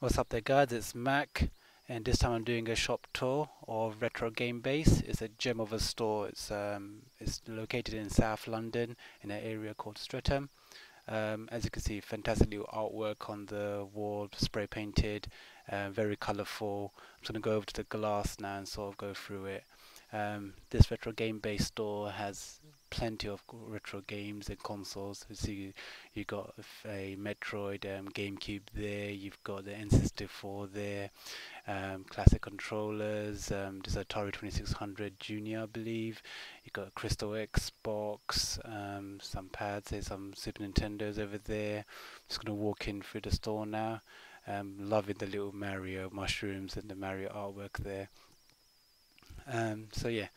What's up there guys, it's Mac, and this time I'm doing a shop tour of Retro Game Base. It's a gem of a store. It's located in South London in an area called Streatham. As you can see, fantastic little artwork on the wall, spray painted, very colourful. I'm just going to go over to the glass now and sort of go through it. This Retro Game Base store has plenty of retro games and consoles. So you got a Metroid, GameCube there. You've got the N64 there, classic controllers. This Atari 2600 Junior, I believe. You got a Crystal Xbox, some pads. There's some Super Nintendos over there. Just gonna walk in through the store now. Loving the little Mario mushrooms and the Mario artwork there. So yeah.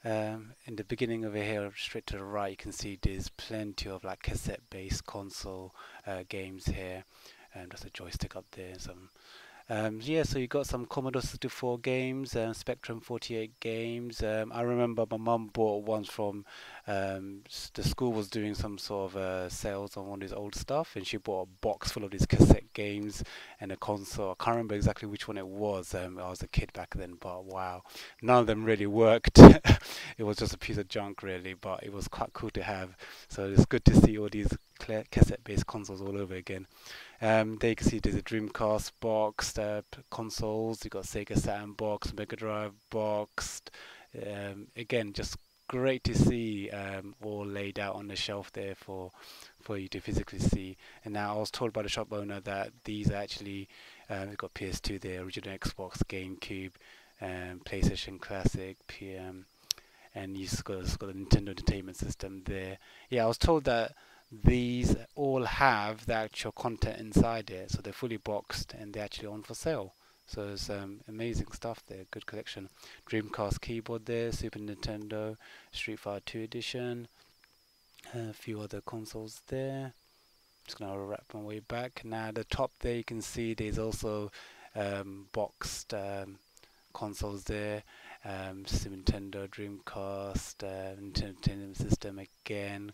In the beginning over here, straight to the right, you can see there's plenty of like cassette-based console games here, and just a joystick up there. Some yeah, so you got some Commodore 64 games, Spectrum 48 games. I remember my mum bought ones from the school was doing some sort of sales on one of these old stuff, and she bought a box full of these cassette games and a console. I can't remember exactly which one it was. I was a kid back then, but wow, none of them really worked. It was just a piece of junk really, but it was quite cool to have. So it's good to see all these cassette-based consoles all over again. There you can see there's a Dreamcast box, consoles. You got Sega Saturn box, Mega Drive boxed. Again, just great to see all laid out on the shelf there for you to physically see. And now I was told by the shop owner that these actually we've got PS2 there, original Xbox, GameCube, PlayStation Classic, PM, and you've got the Nintendo Entertainment System there. Yeah, I was told that these all have the actual content inside it, so they're fully boxed and they're actually on for sale. So it's amazing stuff there, good collection. Dreamcast keyboard there, Super Nintendo, Street Fighter 2 edition, a few other consoles there. Just gonna wrap my way back. Now at the top there you can see there's also boxed consoles there. Super Nintendo, Dreamcast, Nintendo Entertainment System again,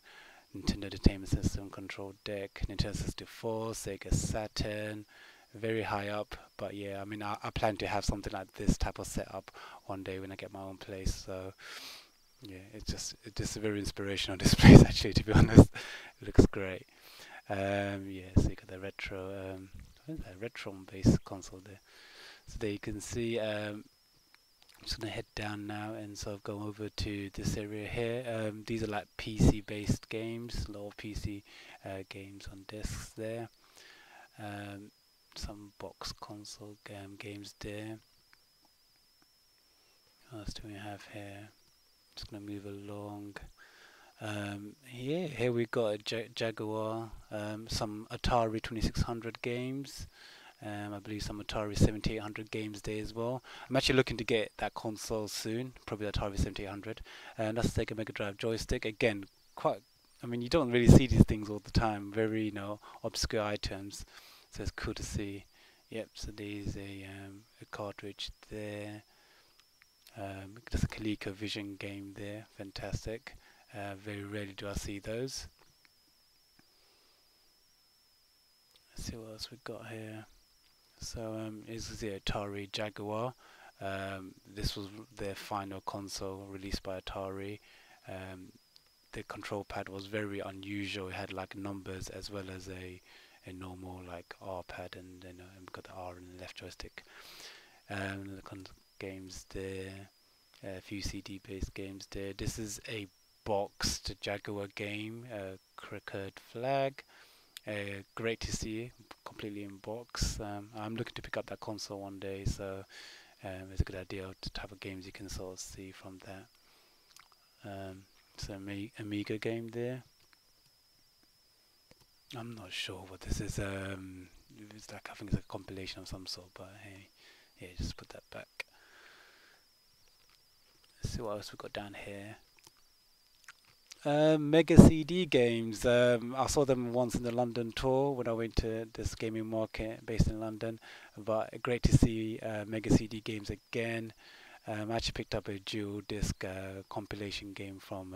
Nintendo Entertainment System control deck, Nintendo 64, Sega Saturn, very high up. But yeah, I mean, I plan to have something like this type of setup one day when I get my own place. So yeah, it's just a very inspirational this place actually, to be honest. It looks great. Yeah, so you got the retro, what is that, retro-based console there. So there you can see. I'm just going to head down now and sort of go over to this area here. These are like PC based games, a lot of PC games on discs there. Some box console games there. What else do we have here? Just going to move along. Yeah, here we got a Jaguar, some Atari 2600 games. I believe some Atari 7800 games there as well. I'm actually looking to get that console soon, probably the Atari 7800. And that's the Sega Mega Drive joystick. Again, quite, I mean, you don't really see these things all the time, very, obscure items. So it's cool to see. Yep, so there's a cartridge there. There's a ColecoVision game there, fantastic. Very rarely do I see those. Let's see what else we've got here. So this is the Atari Jaguar. This was their final console released by Atari. The control pad was very unusual. It had like numbers as well as a normal like R pad, and then we've got the R and the left joystick. The games there, a few CD-based games there. This is a boxed Jaguar game, Cricket Flag. Great to see, completely in box. I'm looking to pick up that console one day, so it's a good idea of the type of games you can sort of see from that. So Amiga game there. I'm not sure what this is. It's like, I think it's a compilation of some sort, but hey, yeah, just put that back. Let's see what else we got down here. Mega CD games. I saw them once in the London tour when I went to this gaming market based in London. But great to see Mega CD games again. I actually picked up a dual disc compilation game from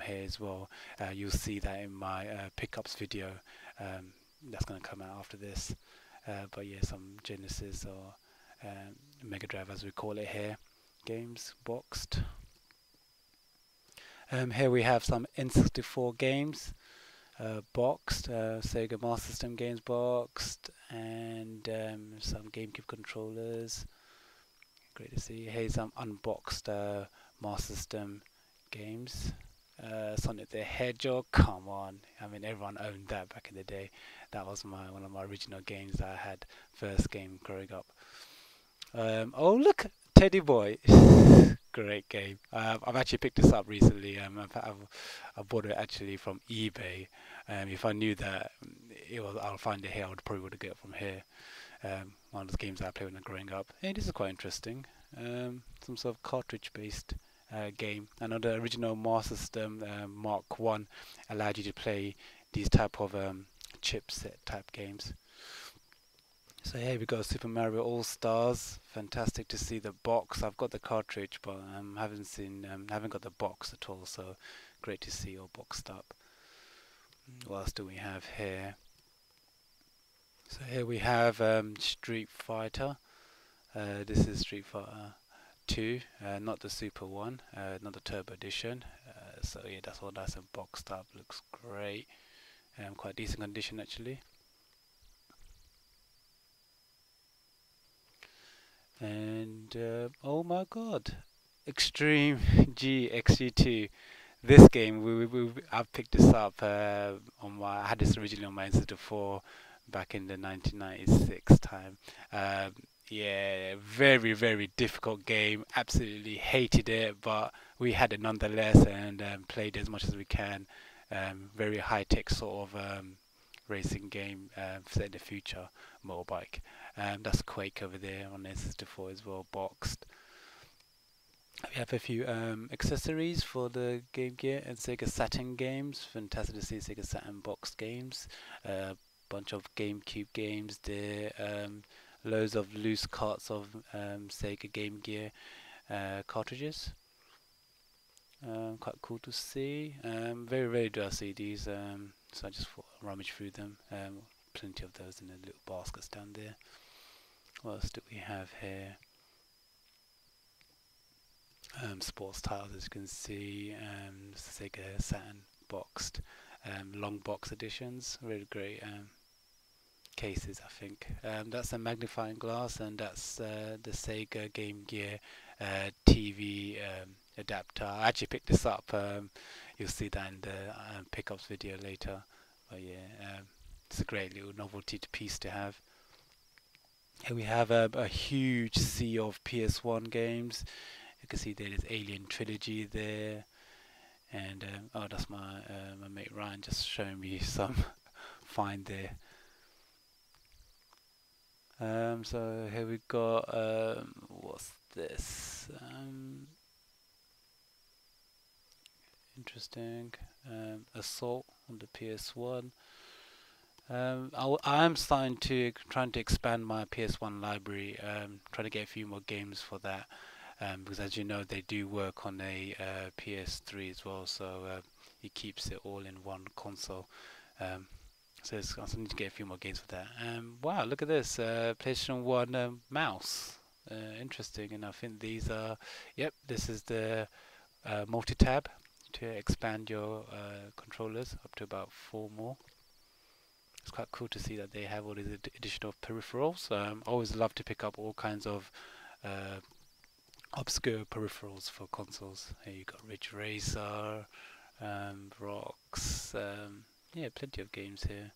here as well. You'll see that in my pickups video. That's going to come out after this. but yeah, some Genesis or Mega Drive as we call it here games boxed. Here we have some N64 games boxed, Sega Master System games boxed, and some GameCube controllers. Great to see. Here's some unboxed Master System games. Sonic the Hedgehog, come on! I mean, everyone owned that back in the day. That was one of my original games that I had, first game growing up. Oh look, Teddy Boy, great game. I've actually picked this up recently. I bought it actually from eBay. If I knew that I'll find it here, I would probably would get it from here. One of those games that I played when I was growing up. Hey, this is quite interesting. Some sort of cartridge-based game. I know the original Master System Mark 1 allowed you to play these type of chipset type games. So here we go, Super Mario All Stars. Fantastic to see the box. I've got the cartridge, but haven't got the box at all. So great to see all boxed up. What else do we have here? So here we have Street Fighter. This is Street Fighter 2, not the Super one, not the Turbo Edition. So yeah, that's all nice and boxed up. Looks great. Quite decent condition actually. And oh my god, Extreme G XG2. This game, I've picked this up on my. I had this originally on my N64 back in the 1996 time. Yeah, very very difficult game. Absolutely hated it, but we had it nonetheless and played as much as we can. Very high tech sort of racing game set in the future, motorbike. That's Quake over there on N64 as well, boxed. We have a few accessories for the Game Gear and Sega Saturn games. Fantastic to see Sega Saturn boxed games. Bunch of GameCube games there. Loads of loose carts of Sega Game Gear cartridges. Quite cool to see. Very rare do I see these, so I just thought I'd rummage through them. Plenty of those in the little baskets down there. What else do we have here? Sports titles, as you can see. Sega Saturn boxed, long box editions. Really great cases, I think. That's a magnifying glass, and that's the Sega Game Gear TV adapter. I actually picked this up. You'll see that in the pickups video later. But yeah, it's a great little novelty piece to have. Here we have a huge sea of PS1 games. You can see there's Alien Trilogy there, and oh, that's my mate Ryan just showing me some find there. So here we got what's this? Interesting. Assault on the PS1. I'm trying to expand my PS1 library. Trying to get a few more games for that. Because as you know, they do work on a PS3 as well, so it keeps it all in one console. So I need to get a few more games for that. Wow, look at this PlayStation 1 mouse. Interesting, and I think these are. Yep, this is the multi-tab to expand your controllers up to about 4 more. It's quite cool to see that they have all these additional peripherals. I always love to pick up all kinds of obscure peripherals for consoles. Here you got Ridge Racer, Rocks, yeah, plenty of games here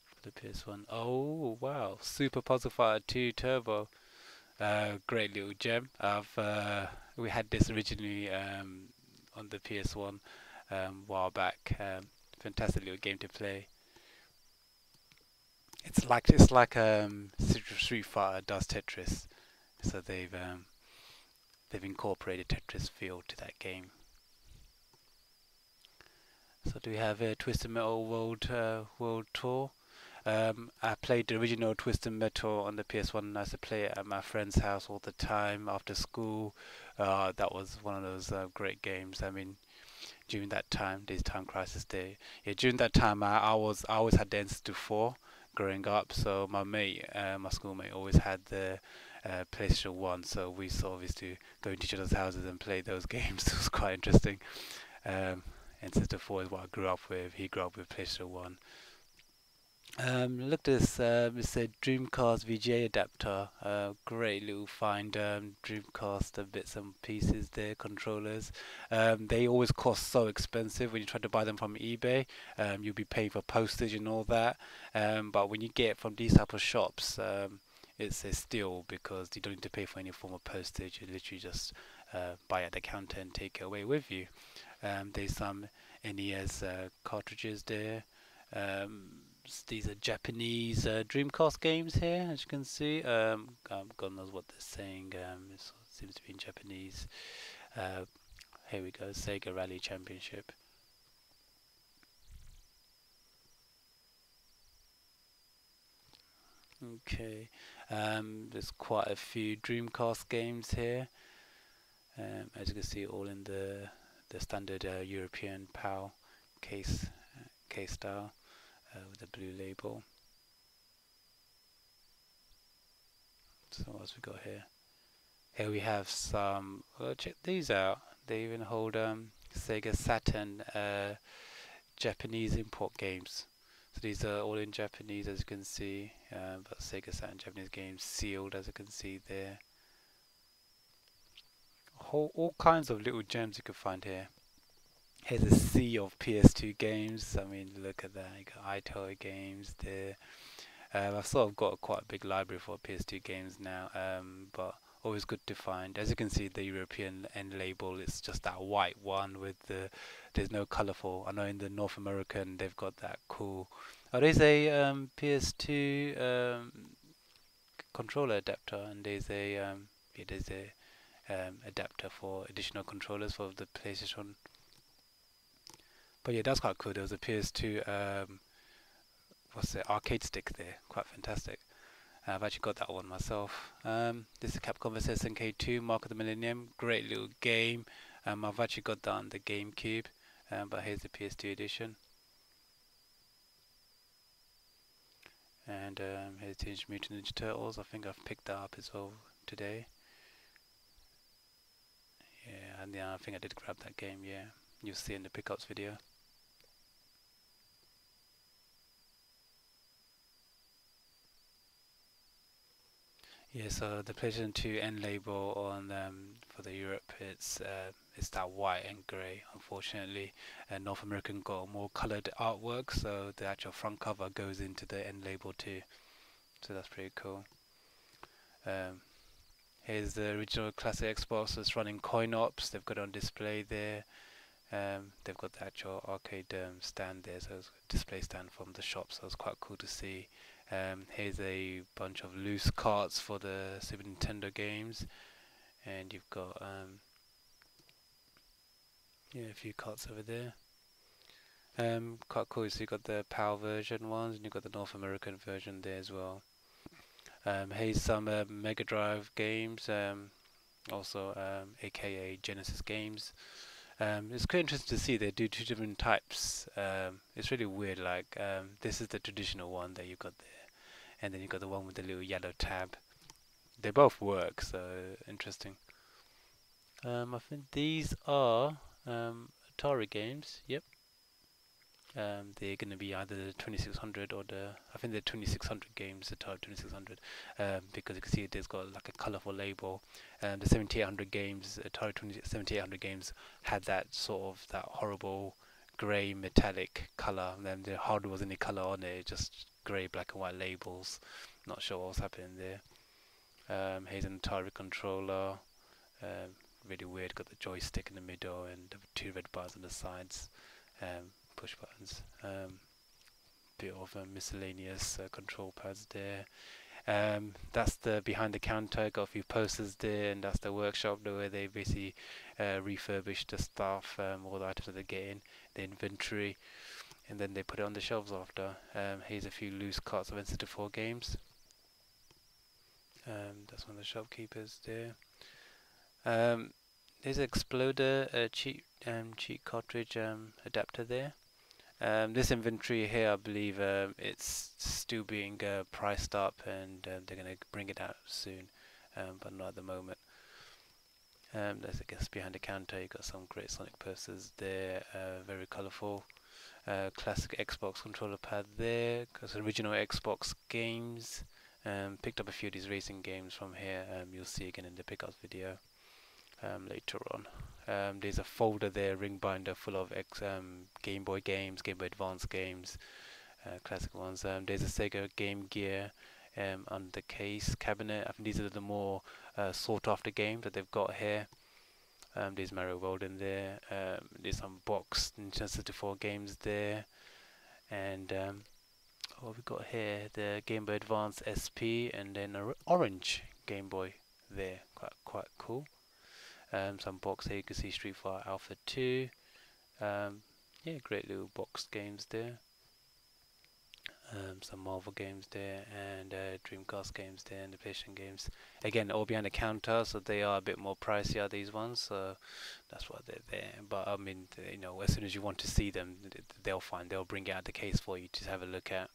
for the PS1. Oh wow, Super Puzzle Fighter 2 Turbo, great little gem. We had this originally on the PS1 a while back. Fantastic little game to play. It's like Street Fighter does Tetris. So they've incorporated Tetris feel to that game. So do we have a Twisted Metal World Tour? I played the original Twisted Metal on the PS1 and I used to play it at my friend's house all the time after school. That was one of those great games. I mean, during that time, this Time Crisis Day. Yeah, during that time I always had the N64. growing up. So my schoolmate, always had the PlayStation 1, so we sort of used to go into each other's houses and play those games. It was quite interesting. Um, and Sister 4 is what I grew up with. He grew up with PlayStation 1. Look at this. It's a Dreamcast VGA adapter. Great little find. Dreamcast bits and pieces there, controllers. They always cost so expensive when you try to buy them from eBay. You'll be paying for postage and all that. But when you get it from these type of shops, it's a steal because you don't need to pay for any form of postage. You literally just buy at the counter and take it away with you. There's some NES cartridges there. These are Japanese Dreamcast games here, as you can see. God knows what they're saying. It seems to be in Japanese. Here we go, Sega Rally Championship. Okay, there's quite a few Dreamcast games here. As you can see, all in the standard European PAL case style. With the blue label. So what else we got here? Here we have some. Well, check these out. They even hold Sega Saturn Japanese import games. So these are all in Japanese, as you can see. But Sega Saturn Japanese games sealed, as you can see there. All kinds of little gems you can find here. Here's a sea of PS2 games. I mean, look at that. You got Atari games there. I've sort of got quite a big library for PS2 games now, but always good to find. As you can see, the European end label is just that white one with there's no colourful. I know in the North American they've got that cool. Oh, there's a PS2 controller adapter, and there's a adapter for additional controllers for the PlayStation. But yeah, that's quite cool. There was a PS2 what's it, arcade stick there, quite fantastic. I've actually got that one myself. This is Capcom vs SNK2 Mark of the Millennium, great little game. I've actually got that on the GameCube, but here's the PS2 edition. And here's Teenage Mutant Ninja Turtles. I think I've picked that up as well today. Yeah, and yeah, I think I did grab that game. Yeah, you'll see in the pickups video. Yeah, so the PlayStation 2 end label on for the Europe, it's that white and grey. Unfortunately, North American got more coloured artwork, so the actual front cover goes into the end label too. So that's pretty cool. Here's the original classic Xbox. It's running coin ops. They've got it on display there. They've got the actual arcade stand there, so it's a display stand from the shop. So it's quite cool to see. Here's a bunch of loose carts for the Super Nintendo games, and you've got a few carts over there. Quite cool. So you've got the PAL version ones, and you've got the North American version there as well. Here's some Mega Drive games, also aka Genesis games. It's quite interesting to see they do two different types. It's really weird. Like this is the traditional one that you got there, and then you got the one with the little yellow tab. They both work, so interesting. I think these are Atari games. Yep. They're going to be either the 2600 or I think the 2600 games, Atari 2600, because you can see it's got like a colourful label. The 7800 games, Atari 7800 games had that sort of that horrible grey metallic colour. And then there hardly was any colour on it, just grey, black and white labels. Not sure what was happening there. Here's an Atari controller. Really weird, got the joystick in the middle and the two red bars on the sides. Push buttons, bit of miscellaneous control pads there. That's the behind the counter, got a few posters there, and that's the workshop where they basically refurbish the stuff, all the items that they get in the inventory, and then they put it on the shelves after. Here's a few loose carts of N64 games. That's one of the shopkeepers there. There's an Exploder cheat cartridge adapter there. This inventory here, I believe it's still being priced up, and they're going to bring it out soon, but not at the moment. There's, I guess, behind the counter you got some great Sonic posters there, very colourful. Classic Xbox controller pad there, because original Xbox games. Picked up a few of these racing games from here. You'll see again in the pickups video later on. There's a folder there, ring binder, full of Game Boy games, Game Boy Advance games, classic ones. There's a Sega Game Gear on the case cabinet. I think these are the more sought after games that they've got here. There's Mario World in there. There's some boxed Nintendo 64 games there, and what we got here, the Game Boy Advance SP, and then an orange Game Boy there. Quite cool. Some box here, you can see Street Fighter Alpha 2. Yeah, great little boxed games there. Some Marvel games there, and Dreamcast games there, and the PlayStation games. Again, all behind the counter, so they are a bit more pricier, these ones, so that's why they're there. But I mean, you know, as soon as you want to see them, they'll bring it out the case for you to have a look at.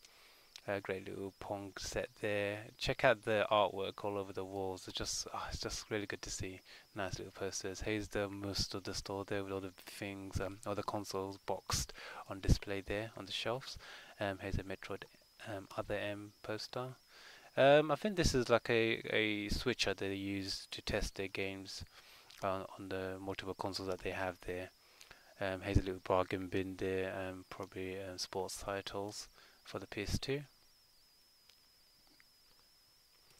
Great little Pong set there. Check out the artwork all over the walls. It's just really good to see. Nice little posters. Here's the most of the store there with all the things, all the consoles boxed on display there on the shelves. Here's a Metroid Other M poster. I think this is like a switcher they use to test their games on the multiple consoles that they have there. Here's a little bargain bin there, probably sports titles for the PS2.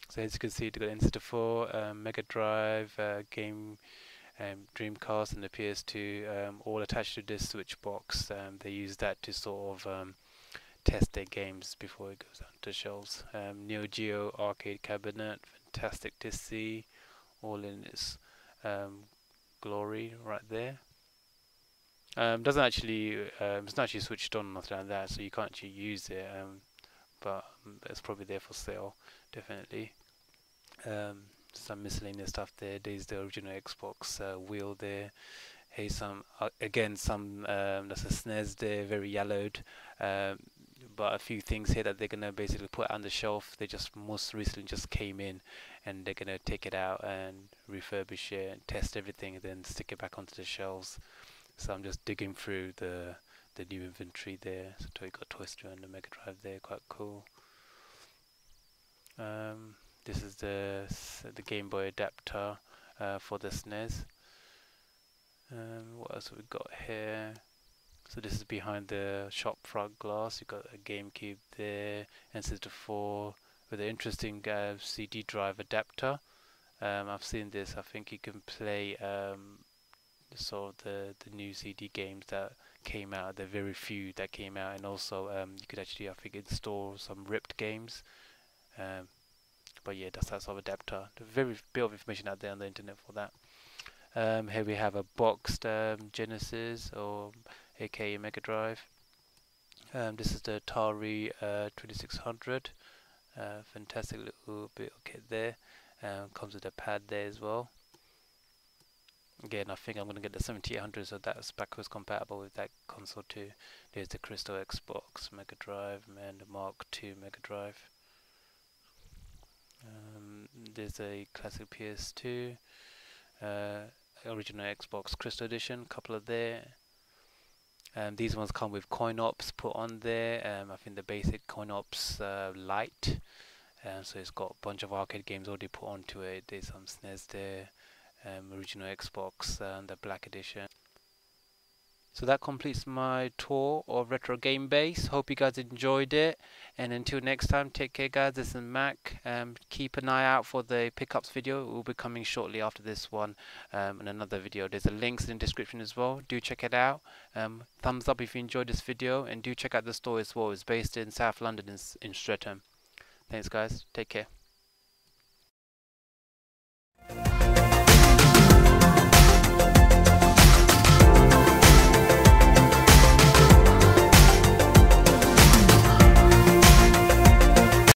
So as you can see, they've got N64, Mega Drive, Dreamcast, and the PS2 all attached to this switch box. They use that to sort of test their games before it goes onto the shelves. Neo Geo arcade cabinet, fantastic to see, all in its glory right there. Doesn't actually, it's not actually switched on or nothing like that, so you can't actually use it. But it's probably there for sale, definitely. Some miscellaneous stuff there. There's the original Xbox wheel there. Here's some again some that's a SNES there, very yellowed. But a few things here that they're gonna basically put on the shelf. They just most recently just came in, and they're gonna take it out and refurbish it, and test everything, and then stick it back onto the shelves. So I'm just digging through the new inventory there. So you got Toy Story and the Mega Drive there, quite cool. This is the Game Boy Adapter for the SNES. What else have we got here? So this is behind the shop front glass. You've got a GameCube there, N64 with an interesting CD drive adapter. I've seen this. I think you can play sort of the new CD games that came out, the very few that came out, and also you could actually, I think, install some ripped games. But yeah, that's that sort of adapter. There's a very bit of information out there on the internet for that. Here we have a boxed Genesis, or aka Mega Drive. This is the Atari 2600. Fantastic little bit of kit there. Comes with a pad there as well. Again, I think I'm going to get the 7800, so that's backwards compatible with that console too. There's the Crystal Xbox Mega Drive and the Mark II Mega Drive. There's a classic PS2, original Xbox Crystal Edition, couple of there. These ones come with coin ops put on there. I think the basic coin ops Lite. So it's got a bunch of arcade games already put onto it. There's some SNES there. Original Xbox and the Black Edition. So that completes my tour of Retro Game Base. Hope you guys enjoyed it, and until next time, take care guys. This is Mac. Keep an eye out for the pickups video. It will be coming shortly after this one, and another video. There's a links in the description as well. Do check it out. Thumbs up if you enjoyed this video, and do check out the store as well. It's based in South London in Streatham. Thanks guys, take care.